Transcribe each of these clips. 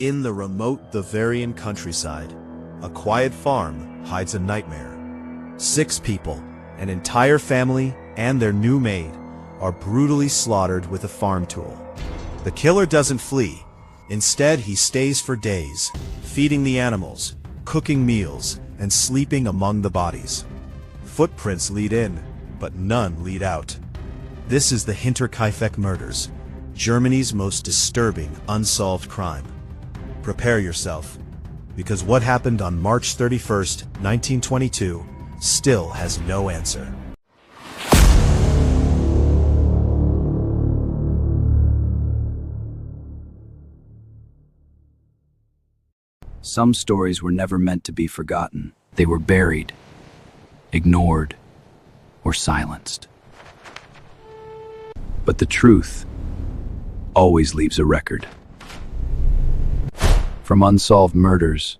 In the remote Bavarian countryside, a quiet farm hides a nightmare. 6 people, an entire family and their new maid, are brutally slaughtered with a farm tool. The killer doesn't flee. Instead, he stays for days, feeding the animals, cooking meals, and sleeping among the bodies. Footprints lead in, but none lead out. This is the Hinterkaifeck murders, Germany's most disturbing unsolved crime. Prepare yourself, because what happened on March 31st, 1922, still has no answer. Some stories were never meant to be forgotten. They were buried, ignored, or silenced. But the truth always leaves a record. From unsolved murders,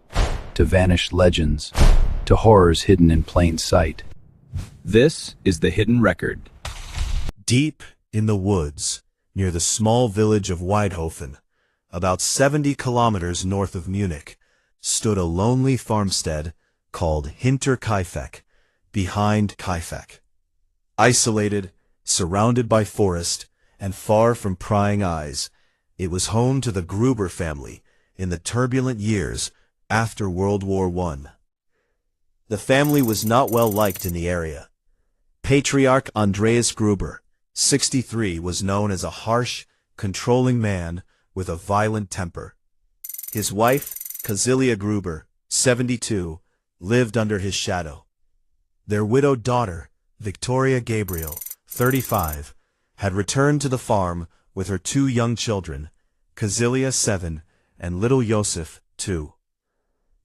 to vanished legends, to horrors hidden in plain sight. This is the Hidden Record. Deep in the woods, near the small village of Weidhofen, about 70 kilometers north of Munich, stood a lonely farmstead called Hinterkaifeck, behind Kaifeck. Isolated, surrounded by forest, and far from prying eyes, it was home to the Gruber family in the turbulent years after World War I. The family was not well liked in the area. Patriarch Andreas Gruber, 63, was known as a harsh, controlling man with a violent temper. His wife, Kazilia Gruber, 72, lived under his shadow. Their widowed daughter, Victoria Gabriel, 35, had returned to the farm with her 2 young children, Kazilia, 7, and little Joseph, 2.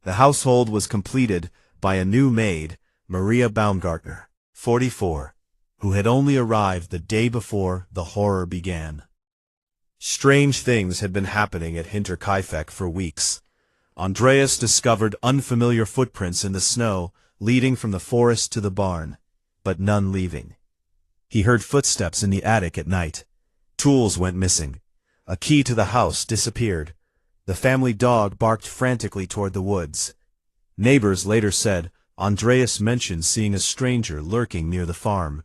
The household was completed by a new maid, Maria Baumgartner, 44, who had only arrived the day before the horror began. Strange things had been happening at Hinterkaifeck for weeks. Andreas discovered unfamiliar footprints in the snow leading from the forest to the barn, but none leaving. He heard footsteps in the attic at night. Tools went missing. A key to the house disappeared. The family dog barked frantically toward the woods. Neighbors later said Andreas mentioned seeing a stranger lurking near the farm,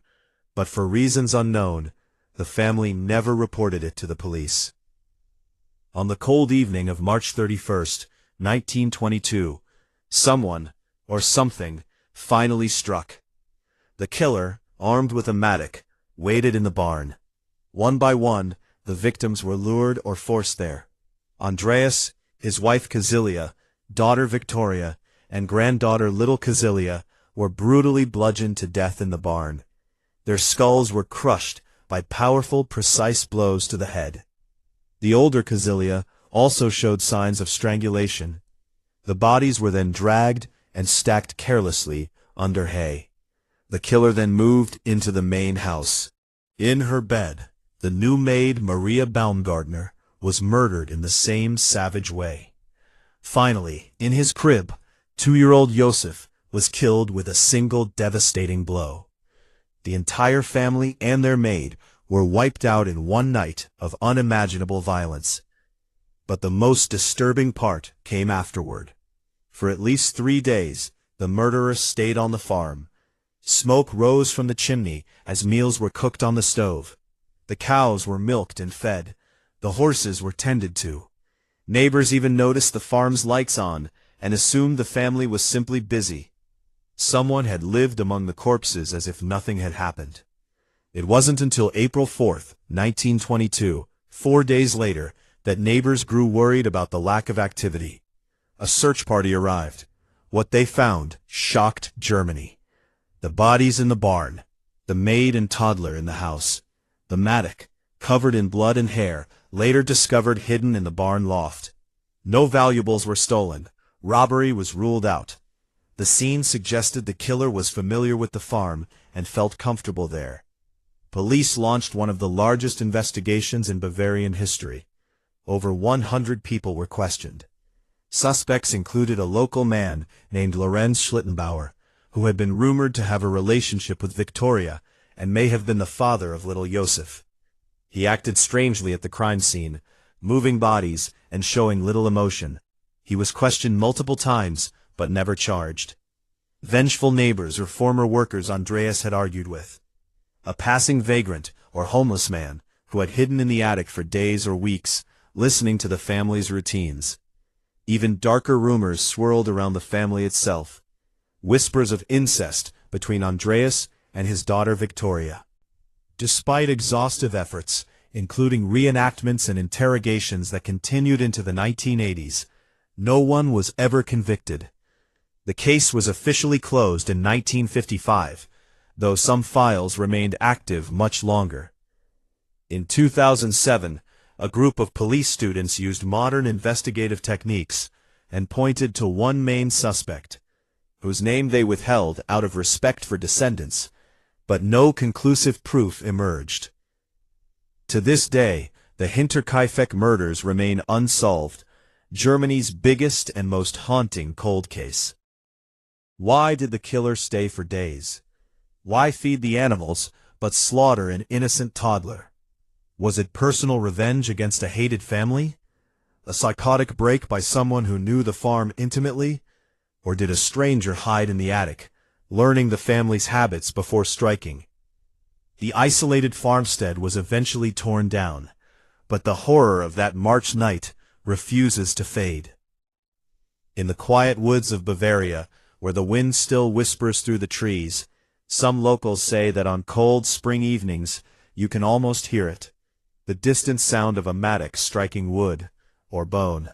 but for reasons unknown, the family never reported it to the police. On the cold evening of March 31st, 1922, someone, or something, finally struck. The killer, armed with a mattock, waited in the barn. One by one, the victims were lured or forced there. Andreas, his wife Kazilia, daughter Victoria, and granddaughter little Kazilia were brutally bludgeoned to death in the barn. Their skulls were crushed by powerful, precise blows to the head. The older Kazilia also showed signs of strangulation. The bodies were then dragged and stacked carelessly under hay. The killer then moved into the main house. In her bed, the new maid Maria Baumgartner was murdered in the same savage way. Finally, in his crib, 2-year-old Joseph was killed with a single devastating blow. The entire family and their maid were wiped out in one night of unimaginable violence. But the most disturbing part came afterward. For at least 3 days, the murderer stayed on the farm. Smoke rose from the chimney as meals were cooked on the stove. The cows were milked and fed. The horses were tended to. Neighbors even noticed the farm's lights on and assumed the family was simply busy. Someone had lived among the corpses as if nothing had happened. It wasn't until April 4th, 1922, 4 days later, that neighbors grew worried about the lack of activity. A search party arrived. What they found shocked Germany. The bodies in the barn, the maid and toddler in the house, the mattock, covered in blood and hair, later discovered hidden in the barn loft. No valuables were stolen. Robbery was ruled out. The scene suggested the killer was familiar with the farm and felt comfortable there. Police launched one of the largest investigations in Bavarian history. Over 100 people were questioned. Suspects included a local man named Lorenz Schlittenbauer, who had been rumored to have a relationship with Victoria and may have been the father of little Joseph. He acted strangely at the crime scene, moving bodies and showing little emotion. He was questioned multiple times, but never charged. Vengeful neighbors or former workers Andreas had argued with. A passing vagrant or homeless man who had hidden in the attic for days or weeks, listening to the family's routines. Even darker rumors swirled around the family itself. Whispers of incest between Andreas and his daughter Victoria. Despite exhaustive efforts, including reenactments and interrogations that continued into the 1980s, no one was ever convicted. The case was officially closed in 1955, though some files remained active much longer. In 2007, a group of police students used modern investigative techniques and pointed to one main suspect, whose name they withheld out of respect for descendants, but no conclusive proof emerged. To this day, the Hinterkaifeck murders remain unsolved, Germany's biggest and most haunting cold case. Why did the killer stay for days? Why feed the animals, but slaughter an innocent toddler? Was it personal revenge against a hated family? A psychotic break by someone who knew the farm intimately? Or did a stranger hide in the attic, learning the family's habits before striking? The isolated farmstead was eventually torn down, but the horror of that March night refuses to fade. In the quiet woods of Bavaria, where the wind still whispers through the trees, some locals say that on cold spring evenings you can almost hear it, the distant sound of a mattock striking wood or bone,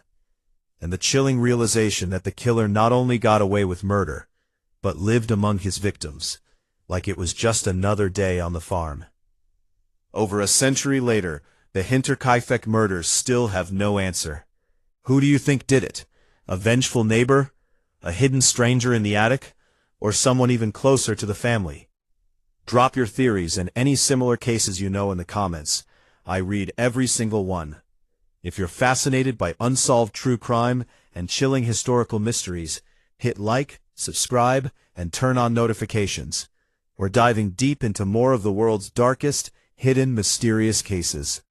and the chilling realization that the killer not only got away with murder, but lived among his victims, like it was just another day on the farm. Over a century later, the Hinterkaifeck murders still have no answer. Who do you think did it? A vengeful neighbor? A hidden stranger in the attic? Or someone even closer to the family? Drop your theories and any similar cases you know in the comments. I read every single one. If you're fascinated by unsolved true crime and chilling historical mysteries, hit like, subscribe, and turn on notifications. We're diving deep into more of the world's darkest, hidden, mysterious cases.